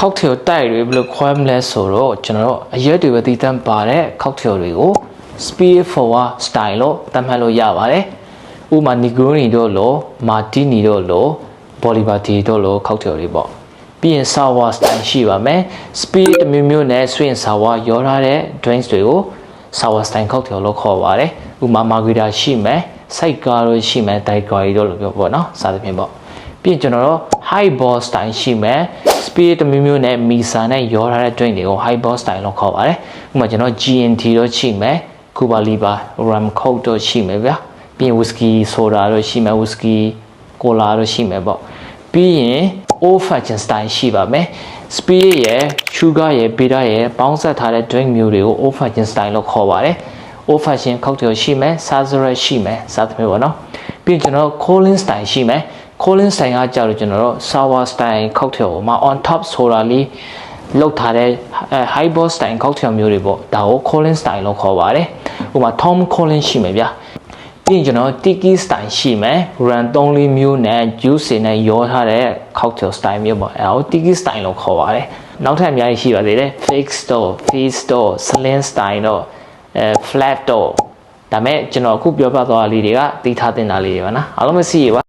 cocktail တိုက်တွေဘယ်လိုခွဲမလဲဆိုတော့ကျွန်တော်တို့အရက်တွေပဲတည်တံ့ပါတဲ့ cocktail တွေကို spirit forward style လို့သတ်မှတ်လို့ရပါတယ်ဥပမာ Negroni တို့လို Martini တို့လို Bolivardi တို့လို cocktail တွေပေါ့ပြီးရင် sour style ရှိပါမယ် spirit တစ်မျိုးမျိုးနဲ့ sweet and sour ရောထားတဲ့ drinks တွေကို sour style cocktail လို့ခေါ်ပါတယ်ဥပမာ margarita ရှိမယ် sidecar တို့ရှိမယ် daiquiri တို့လိုပြောပေါ့နော်စသဖြင့်ပေါ့ပြီးရင်ကျွန်တော်တို့ highball style ရှိမယ် spirit တစ်မျိုးမျိုးနဲ့ misa နဲ့ရောထားတဲ့ drink တွေကို highball style လို့ခေါ်ပါတယ်ဥပမာကျွန်တော် G&T တို့ရှိမယ် Cuba Libre rum coke တို့ရှိမယ်ဗျာပြီးရင် whisky soda တို့ရှိမယ် whisky cola တို့ရှိမယ်ပေါ့ပြီးရင် old fashion style ရှိပါမယ် spirit ရယ် sugar ရယ် bitter ရယ်ပေါင်းစပ်ထားတဲ့ drink မျိုးတွေကို old fashion style လို့ခေါ်ပါတယ် old fashion cocktail ရှိမယ် sazerac ရှိမယ်စသဖြင့်ပေါ့နော်ပြီးရင်ကျွန်တော် Collins style ရှိမယ် Collins style ကကြာလို့ကျွန်တော်တို့ sour style cocktail မှာ on top soda လေးလောက်ထားတဲ့ highball style cocktail မျိုးတွေပေါ့ဒါကို Collins style လို့ခေါ်ပါတယ်ဥပမာ Tom Collins ရှိမယ်ဗျာပြီးရင်ကျွန်တော် tiki style ရှိမယ် run 3-4မျိုးနဲ့ juice နဲ့ရောထားတဲ့ cocktail style မျိုးပေါ့အဲဒါကို tiki style လို့ခေါ်ပါတယ်နောက်ထပ်အများကြီးရှိပါသေးတယ် fix တို့ feast တို့ slim style တို့flat တို့ဒါမဲ့ကျွန်တော်အခုပြောပြသွားတာလေးတွေကသိထားတင်တာလေးတွေပါနော်အားလုံးပဲစီးရပါ